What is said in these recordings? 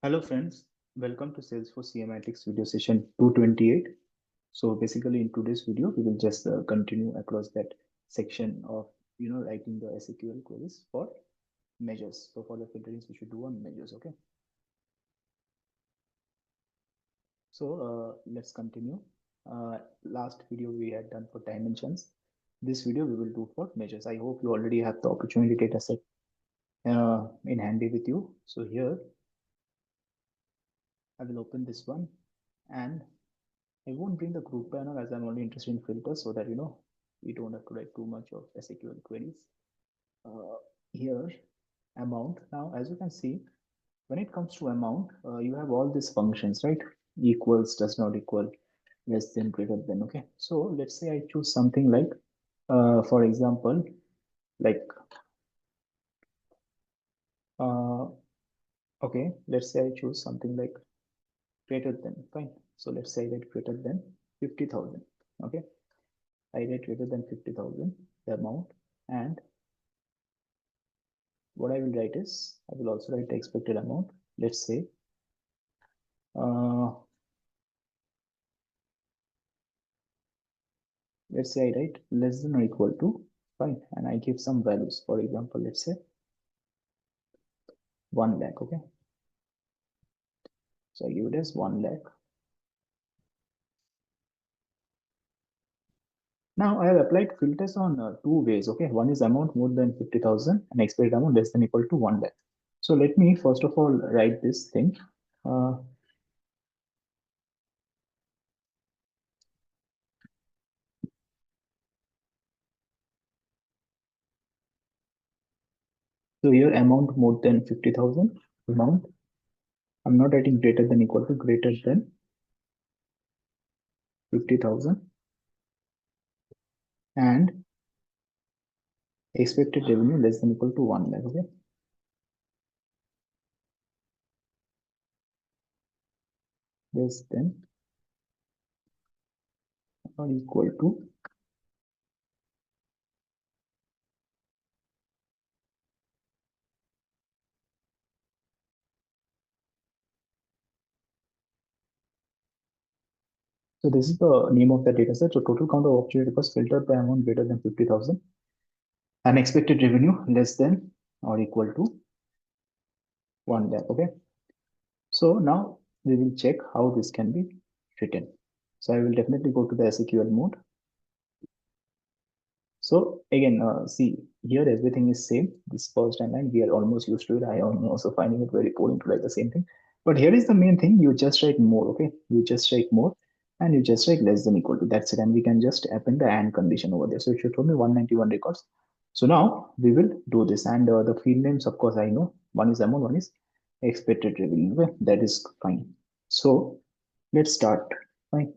Hello friends, welcome to Salesforce CRMA Analytics video session 228. So basically in today's video, we will just continue across that section of, writing the SAQL queries for measures. So for the filterings, we should do on measures, okay? So let's continue. Last video we had done for dimensions. This video we will do for measures. I hope you already have the opportunity data set in handy with you. So here I will open this one and I won't bring the group banner as I'm only interested in filters so that we don't have to write too much of SQL queries. Here, amount. Now, as you can see, when it comes to amount, you have all these functions, right? Equals, does not equal, less than, greater than. Okay. So let's say I choose something like, for example, like, uh, okay, let's say I choose something like greater than. Fine. So let's say I write greater than 50,000. Okay. I write greater than 50,000, the amount, and what I will write is, I will also write the expected amount. Let's say, uh, I write less than or equal to, fine, and I give some values. For example, let's say 1 lakh, okay? So I give it as 1 lakh. Now I have applied filters on two ways, okay? One is amount more than 50,000 and expected amount less than equal to 1 lakh. So let me first of all write this thing. So here amount more than 50,000, amount. I'm not writing greater than equal to, greater than 50,000, and expected revenue less than equal to 1 lakh, okay? Less than or equal to, so this is the name of the data set. So total count of opportunity was filtered by amount greater than 50,000 and expected revenue less than or equal to 1 lakh, okay? So now we will check how this can be written. So I will definitely go to the SAQL mode. So again, see here everything is same. This first line we are almost used to it. I am also finding it very boring to write the same thing. But here is the main thing: you just write more. Okay, you just write more, and you just write less than equal to. That's it, and we can just append the and condition over there. So it should show me 191 records. So now we will do this, and the field names, of course, I know one is amount, one is expected revenue. Okay, that is fine. So let's start. Fine.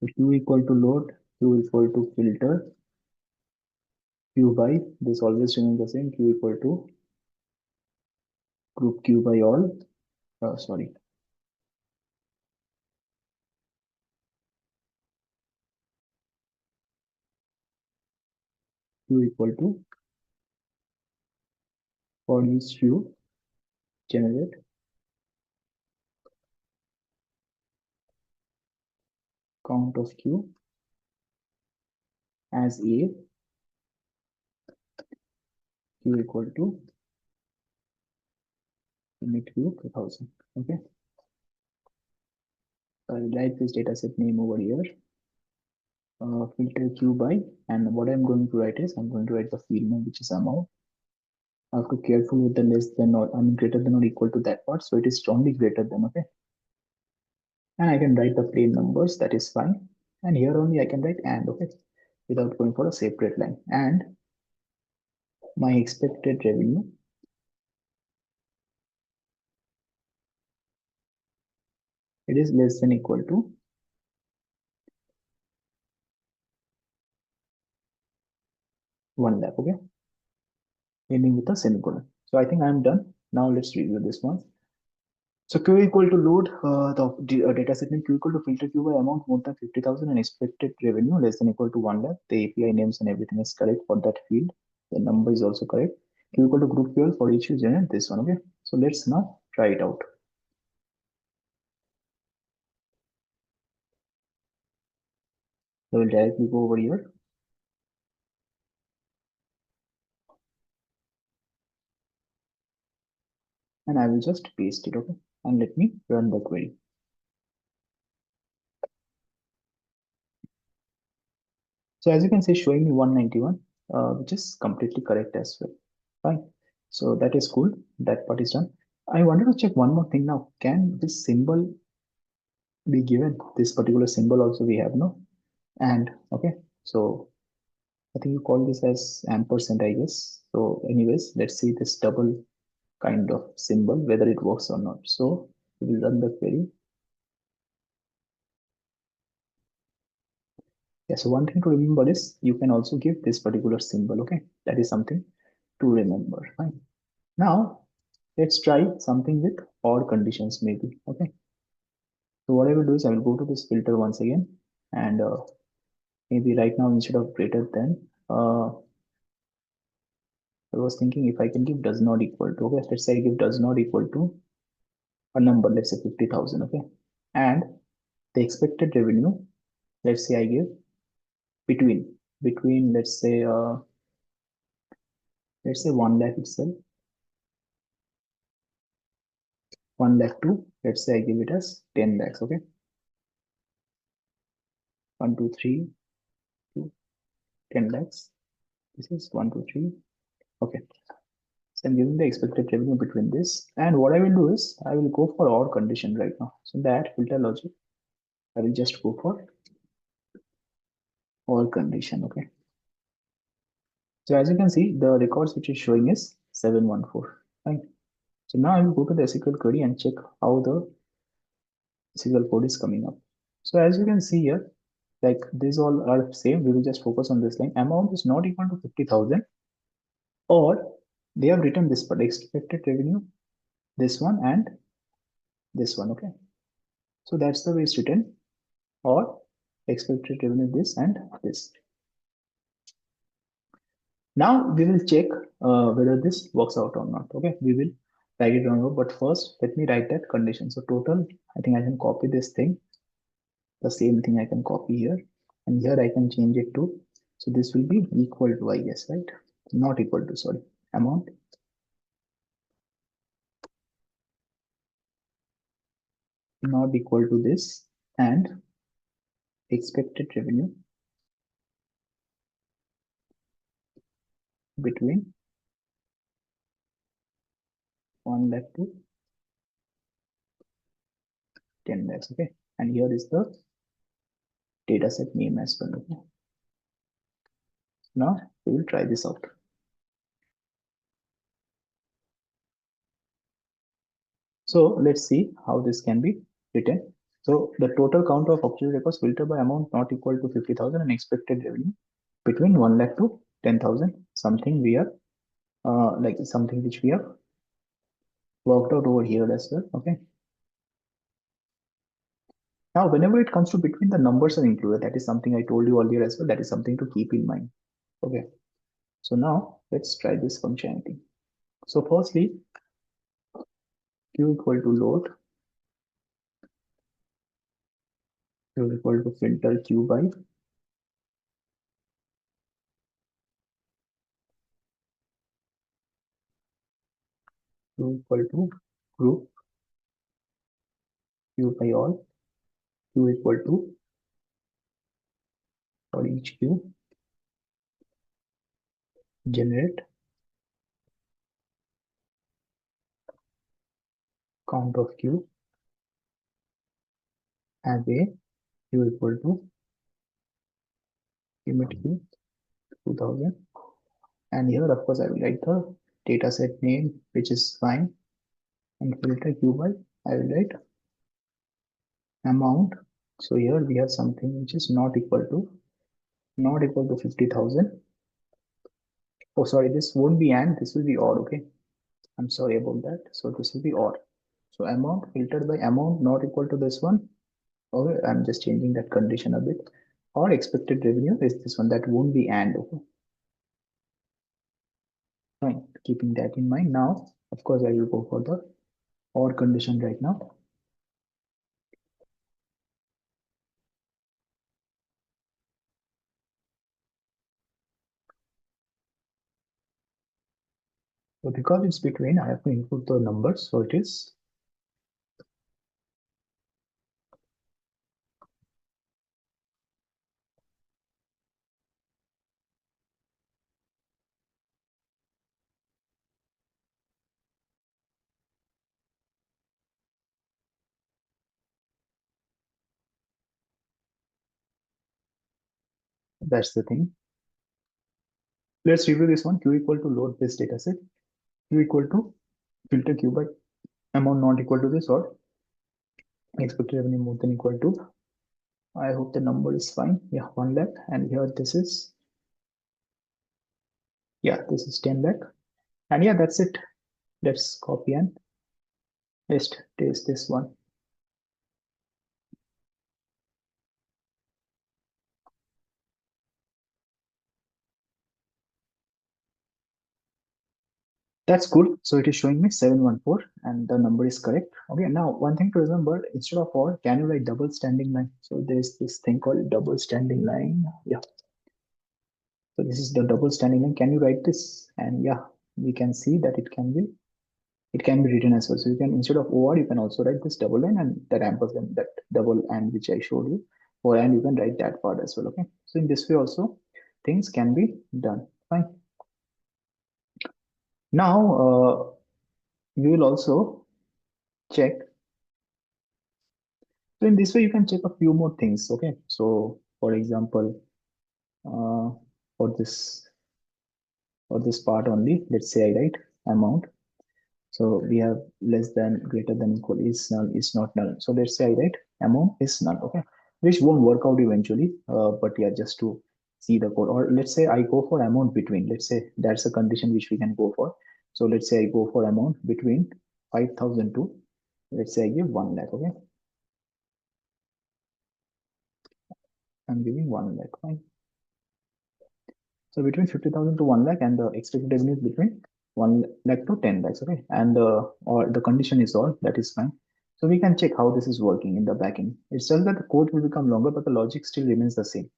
So Q equal to load, Q equal to filter, Q by, this always remains the same, Q equal to group Q by all, sorry, Q equal to for each Q generate count of Q as A, Q equal to unit Q 2000. Okay, so I will write this dataset name over here, filter Q by, and what I'm going to write is I'm going to write the field name, which is amount. I have to be careful with the less than or greater than or equal to that part, so it is strongly greater than. Okay, and I can write the plain numbers, that is fine. And here only I can write and, okay, without going for a separate line. And my expected revenue it is less than equal to 1 lakh, okay, ending with a semicolon. So I think I'm done. Now let's review this one. So Q equal to load the data set name, Q equal to filter Q by amount more than 50,000 and expected revenue less than equal to 1 lakh. The API names and everything is correct for that field. The number is also correct. Q equal to group QL. For each you generate this one. Okay. So let's now try it out. So we'll directly go over here. And I will just paste it. Okay. And let me run the query. So as you can see, showing me 191, which is completely correct as well. Fine. So that is cool. That part is done. I wanted to check one more thing now. Can this symbol be given? This particular symbol also we have no. And okay. So I think you call this as ampersand, I guess. So anyways, let's see this double kind of symbol, whether it works or not. So we will run the query. Yeah, so one thing to remember is you can also give this particular symbol. Okay, that is something to remember. Fine. Now let's try something with or conditions maybe. Okay. So what I will do is I will go to this filter once again, and maybe right now instead of greater than, I was thinking if I can give does not equal to. Okay, let's say I give does not equal to a number. Let's say 50,000. Okay, and the expected revenue. Let's say I give between let's say 1 lakh itself, 1 lakh to, let's say I give it as 10 lakhs. Okay, 1 2 3 to 10 lakhs. This is 1 2 3. Okay, so I'm giving the expected revenue between this, and what I will do is I will go for or condition right now. So that filter logic, I will just go for or condition. Okay, so as you can see, the records which is showing is 714. Right. So now I will go to the SQL query and check how the SQL code is coming up. So as you can see here, like these all are same. We will just focus on this line. Amount is not equal to 50,000, or they have written this, but expected revenue, this one and this one. Okay, so that's the way it's written, or expected revenue this and this. Now we will check whether this works out or not. Okay, we will write it down, but first let me write that condition. So total, I think I can copy this thing. The same thing I can copy here, and here I can change it to. So this will be equal to, I guess, right? Not equal to, sorry, amount not equal to this, and expected revenue between 1 lakh to 10 lakhs. Okay, and here is the dataset name as well. Okay, now we will try this out. So let's see how this can be written. So the total count of opportunity records filtered by amount not equal to 50,000 and expected revenue between 1 lakh to 10,000. Something we are like something which we have worked out over here as well. Okay. Now, whenever it comes to between the numbers are included, that is something I told you earlier as well. That is something to keep in mind. Okay. So now let's try this functionality. So firstly, q equal to load, q equal to filter q by, q equal to group q by all, q equal to for each q generate count of q as a q equal to limit q 2000. And here, of course, I will write the dataset name, which is fine, and filter q by, I will write amount. So here we have something which is not equal to 50,000. Oh, sorry, this won't be and this will be or. Okay, I'm sorry about that. So this will be or. So amount filtered by amount not equal to this one. Okay, I'm just changing that condition a bit. Or expected revenue is this one. That won't be and. Okay. Fine. Keeping that in mind, now, of course, I will go for the or condition right now. So because it's between, I have to input the numbers. So it is, that's the thing. Let's review this one. Q equal to load this data set. Q equal to filter Q by amount not equal to this or expected revenue more than equal to. I hope the number is fine. Yeah, 1 lakh. And here this is, yeah, this is 10 lakh. And yeah, that's it. Let's copy and paste this one. That's cool. So it is showing me 714 and the number is correct. Okay, now one thing to remember, instead of or, can you write double standing line? So there's this thing called double standing line. Yeah. So this is the double standing line. Can you write this? And yeah, we can see that it can be written as well. So you can, instead of or, you can also write this double line and that ampersand, that double and which I showed you. Or and you can write that part as well. Okay. So in this way also things can be done. Fine. Now we will also check. So in this way, you can check a few more things. Okay. So for example, uh, for this part only, let's say I write amount. So we have less than, greater than, equal, is null, is not null. So let's say I write amount is null. Okay, which won't work out eventually. But yeah, just to see the code. Or let's say I go for amount between. Let's say that's a condition which we can go for. So let's say I go for amount between 5,000 to, let's say I give 1 lakh. Okay, I'm giving 1 lakh. Fine. So between 50,000 to 1 lakh, and the expected revenue is between 1 lakh to 10 lakhs. Okay. And or the condition is all, that is fine. So we can check how this is working in the backend. It's just that the code will become longer, but the logic still remains the same.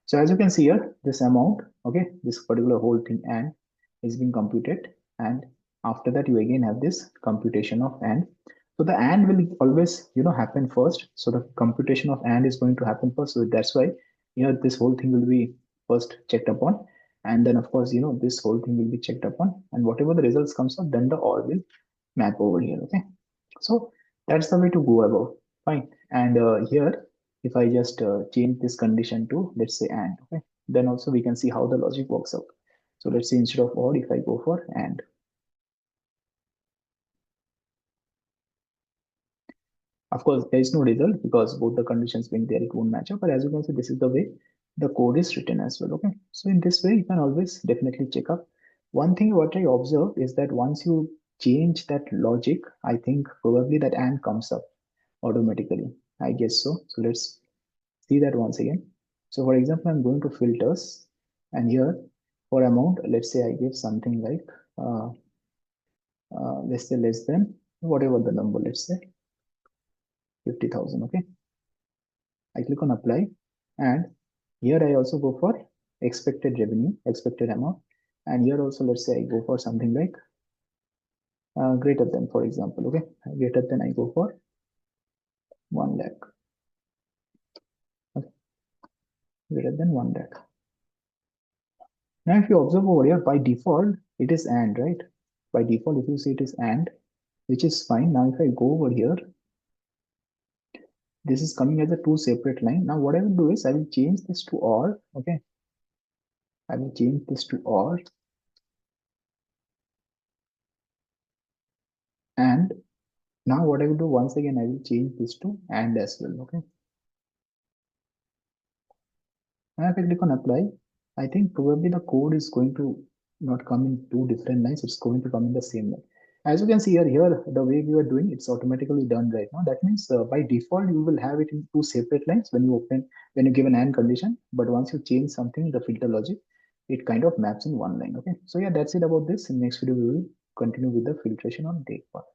So as you can see here, this amount, okay, this particular whole thing and is being computed. And after that, you again have this computation of and. So the and will always, happen first. So the computation of and is going to happen first. So that's why, this whole thing will be first checked upon, and then of course this whole thing will be checked upon, and whatever the results comes up, then the or will map over here. Okay, so that's the way to go about. Fine. And here, if I just change this condition to, let's say, and, okay, then also we can see how the logic works out. So let's say instead of or, if I go for and, of course, there is no result because both the conditions being there, it won't match up. But as you can see, this is the way the code is written as well. Okay. So in this way, you can always definitely check up. One thing what I observed is that once you change that logic, I think probably that and comes up automatically. I guess so. So let's see that once again. So for example, I'm going to filters, and here for amount, let's say I give something like, let's say less than whatever the number, let's say 50,000. Okay. I click on apply, and here I also go for expected revenue, expected amount. And here also, let's say I go for something like greater than, for example, okay, greater than, I go for 1 lakh, okay, greater than 1 lakh. Now, if you observe over here, by default, it is and, right? By default, if you see, it is and, which is fine. Now, if I go over here, this is coming as a two separate line. Now, what I will do is I will change this to or, okay? I will change this to or, and now what I will do once again, I will change this to and as well, okay? Now if I click on apply, I think probably the code is going to not come in two different lines, it's going to come in the same line. As you can see here, the way we are doing, it's automatically done right now. That means by default, you will have it in two separate lines when you give an AND condition. But once you change something, the filter logic, it kind of maps in one line. Okay, so yeah, that's it about this. In next video we will continue with the filtration on date part.